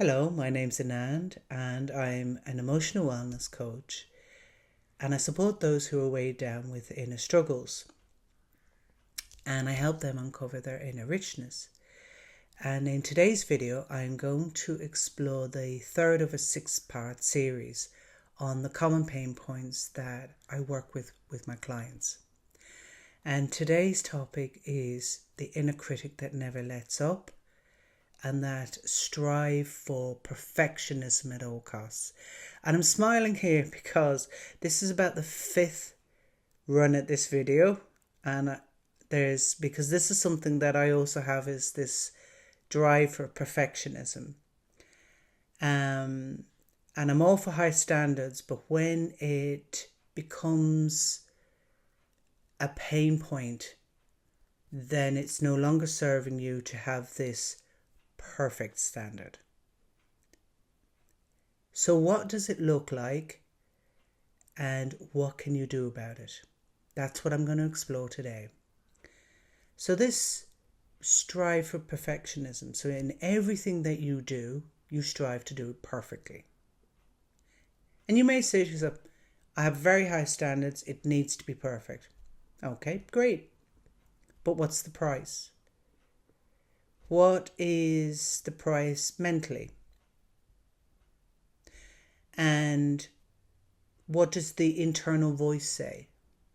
Hello, my name's Anand and I'm an emotional wellness coach and I support those who are weighed down with inner struggles and I help them uncover their inner richness. And in today's video, I'm going to explore the third of a 6-part series on the common pain points that I work with my clients. And today's topic is the inner critic that never lets up and that strive for perfectionism at all costs. And I'm smiling here because this is about the 5th run at this video, and because this is something that I also have, is this drive for perfectionism. And I'm all for high standards, but when it becomes a pain point, then it's no longer serving you to have this perfect standard. So what does it look like and what can you do about it? That's what I'm going to explore today. So this strive for perfectionism. So in everything that you do, you strive to do it perfectly. And you may say to yourself, I have very high standards, it needs to be perfect. Okay, great. But what's the price? What is the price mentally? And what does the internal voice say?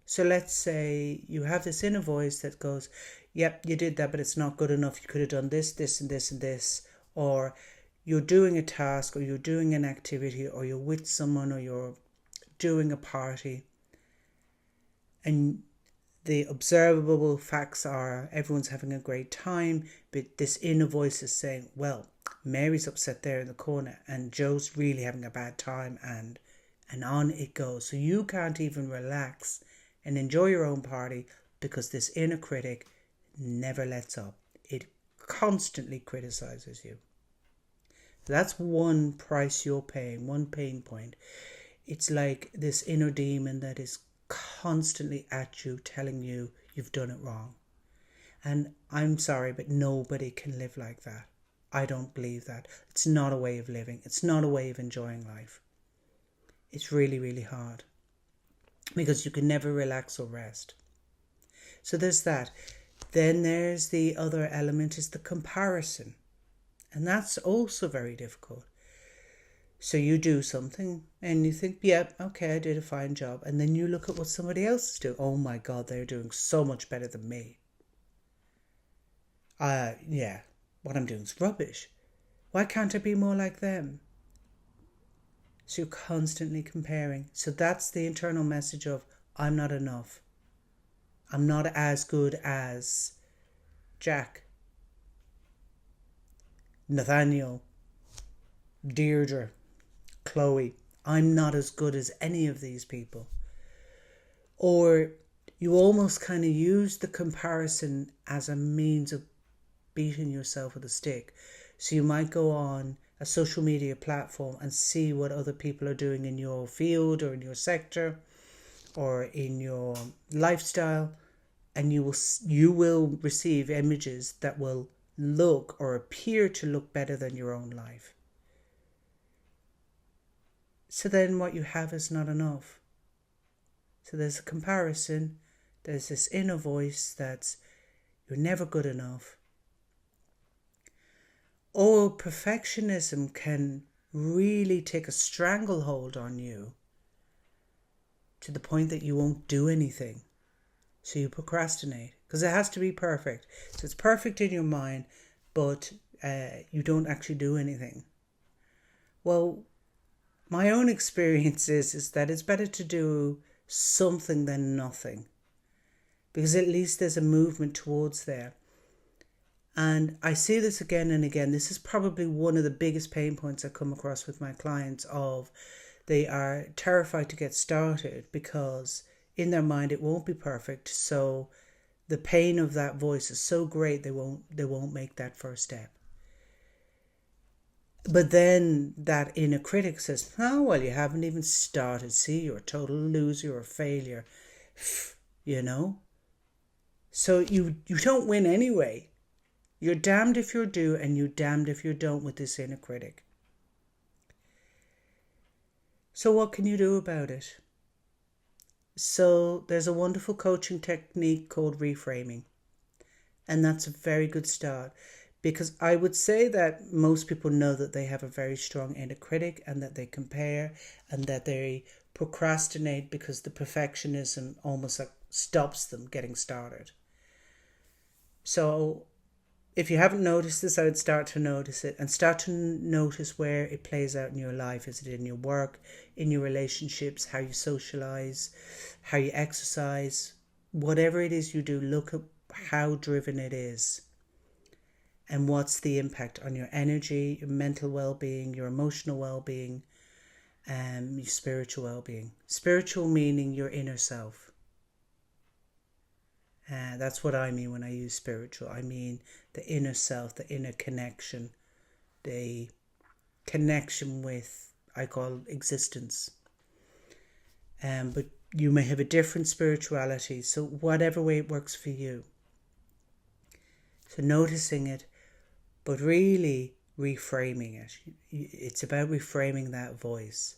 So let's say you have this inner voice that goes, yep, you did that, but it's not good enough. You could have done this, this, and this, and this. Or you're doing a task, or you're doing an activity, or you're with someone, or you're doing a party. And the observable facts are everyone's having a great time, but this inner voice is saying, well, Mary's upset there in the corner and Joe's really having a bad time, and on it goes. So you can't even relax and enjoy your own party because this inner critic never lets up. It constantly criticizes you. So that's one price you're paying, one pain point. It's like this inner demon that is constantly at you, telling you you've done it wrong. And I'm sorry, but nobody can live like that. I don't believe that. It's not a way of living. It's not a way of enjoying life. It's really, really hard because you can never relax or rest. So there's that. Then there's the other element, is the comparison. And that's also very difficult. So you do something and you think, yeah, okay, I did a fine job. And then you look at what somebody else is doing. Oh my God, they're doing so much better than me. Yeah, what I'm doing is rubbish. Why can't I be more like them? So you're constantly comparing. So that's the internal message of, I'm not enough. I'm not as good as Jack, Nathaniel, Deirdre, Chloe. I'm not as good as any of these people. Or you almost kind of use the comparison as a means of beating yourself with a stick. So you might go on a social media platform and see what other people are doing in your field or in your sector or in your lifestyle, and you will receive images that will look or appear to look better than your own life. So then what you have is not enough. So there's a comparison. There's this inner voice that's, you're never good enough. Or perfectionism can really take a stranglehold on you to the point that you won't do anything. So you procrastinate because it has to be perfect. So it's perfect in your mind, but you don't actually do anything. Well, my own experience is that it's better to do something than nothing, because at least there's a movement towards there. And I see this again and again. This is probably one of the biggest pain points I come across with my clients, of they are terrified to get started because in their mind it won't be perfect. So the pain of that voice is so great they won't make that first step. But then that inner critic says, oh, well, you haven't even started. See, you're a total loser or a failure. You know? So you don't win anyway. You're damned if you do and you're damned if you don't with this inner critic. So what can you do about it? So there's a wonderful coaching technique called reframing. And that's a very good start, because I would say that most people know that they have a very strong inner critic and that they compare and that they procrastinate because the perfectionism almost like stops them getting started. So if you haven't noticed this, I would start to notice it and start to notice where it plays out in your life. Is it in your work, in your relationships, how you socialize, how you exercise? Whatever it is you do, look at how driven it is and what's the impact on your energy, your mental well-being, your emotional well-being, and your spiritual well-being. Spiritual meaning your inner self. That's what I mean when I use spiritual. I mean the inner self, the inner connection, the connection with, I call existence. But you may have a different spirituality, so whatever way it works for you. So noticing it, but really reframing it. It's about reframing that voice.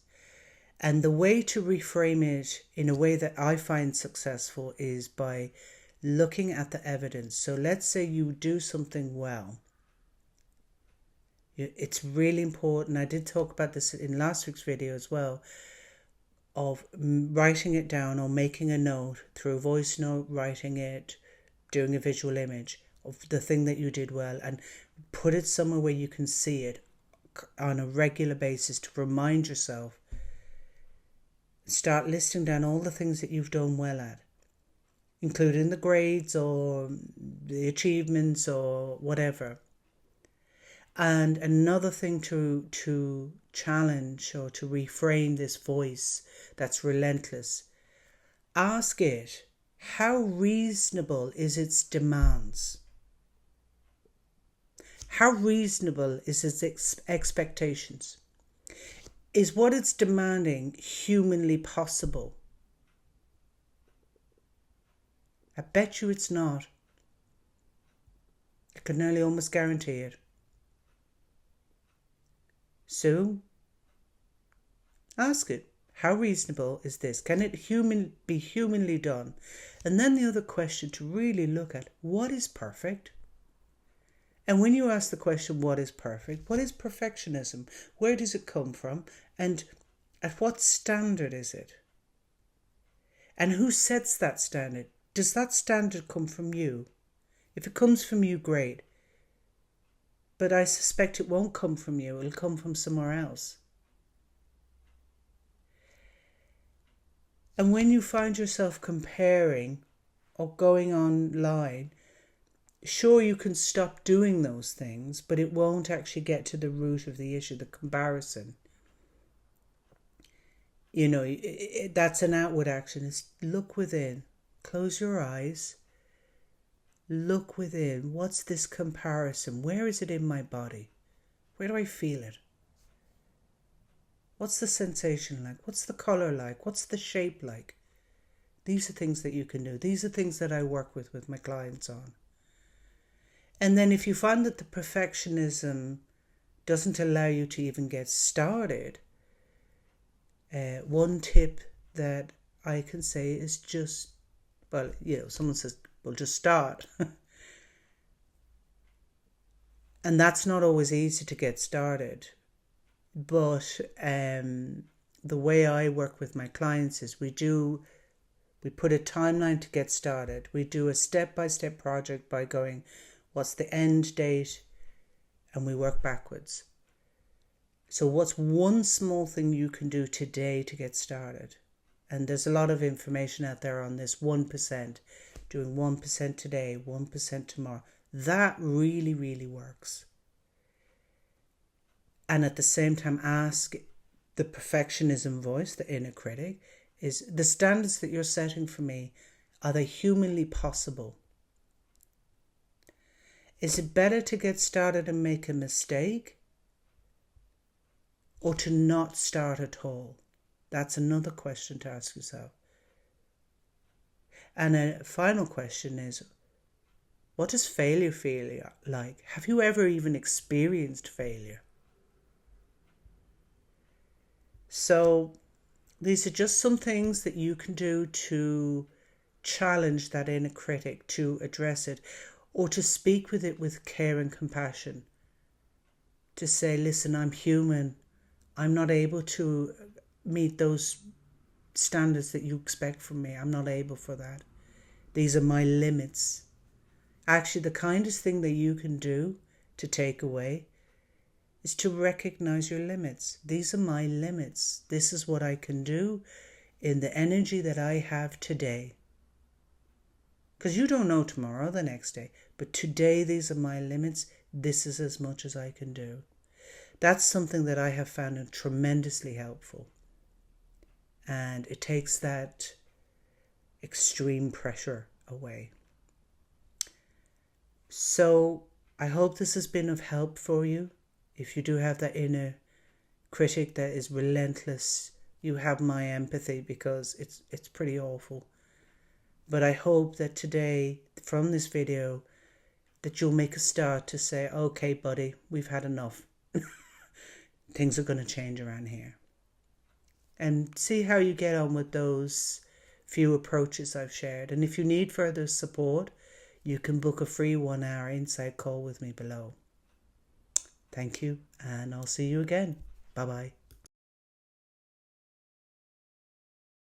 And the way to reframe it in a way that I find successful is by looking at the evidence. So let's say you do something well. It's really important. I did talk about this in last week's video as well, of writing it down or making a note through a voice note, writing it, doing a visual image of the thing that you did well, and put it somewhere where you can see it on a regular basis to remind yourself. Start listing down all the things that you've done well at, including the grades or the achievements or whatever. And another thing to challenge or to reframe this voice that's relentless, ask it, how reasonable is its demands? How reasonable is its expectations? Is what it's demanding humanly possible? I bet you it's not. I can nearly almost guarantee it. So, ask it, how reasonable is this? Can it be humanly done? And then the other question to really look at, what is perfect? And when you ask the question, what is perfect? What is perfectionism? Where does it come from? And at what standard is it? And who sets that standard? Does that standard come from you? If it comes from you, great. But I suspect it won't come from you. It'll come from somewhere else. And when you find yourself comparing or going online, sure, you can stop doing those things, but it won't actually get to the root of the issue, the comparison. You know, that's an outward action. It's look within. Close your eyes. Look within. What's this comparison? Where is it in my body? Where do I feel it? What's the sensation like? What's the colour like? What's the shape like? These are things that you can do. These are things that I work with my clients on. And then if you find that the perfectionism doesn't allow you to even get started, one tip that I can say is just, well, someone says, well, just start. And that's not always easy to get started. But the way I work with my clients is we put a timeline to get started. We do a step-by-step project by going, what's the end date? And we work backwards. So what's one small thing you can do today to get started? And there's a lot of information out there on this 1%. Doing 1% today, 1% tomorrow. That really, really works. And at the same time, ask the perfectionism voice, the inner critic, is the standards that you're setting for me, are they humanly possible? Is it better to get started and make a mistake, or to not start at all? That's another question to ask yourself. And a final question is, what does failure feel like? Have you ever even experienced failure? So These are just some things that you can do to challenge that inner critic, to address it, or to speak with it with care and compassion. To say, listen, I'm human. I'm not able to meet those standards that you expect from me. I'm not able for that. These are my limits. Actually, the kindest thing that you can do to take away is to recognize your limits. These are my limits. This is what I can do in the energy that I have today. Because you don't know tomorrow or the next day. But today, these are my limits. This is as much as I can do. That's something that I have found tremendously helpful. And it takes that extreme pressure away. So I hope this has been of help for you. If you do have that inner critic that is relentless, you have my empathy, because it's pretty awful. But I hope that today, from this video, that you'll make a start to say, okay, buddy, we've had enough. Things are going to change around here. And see how you get on with those few approaches I've shared. And if you need further support, you can book a free 1-hour insight call with me below. Thank you, and I'll see you again. Bye-bye.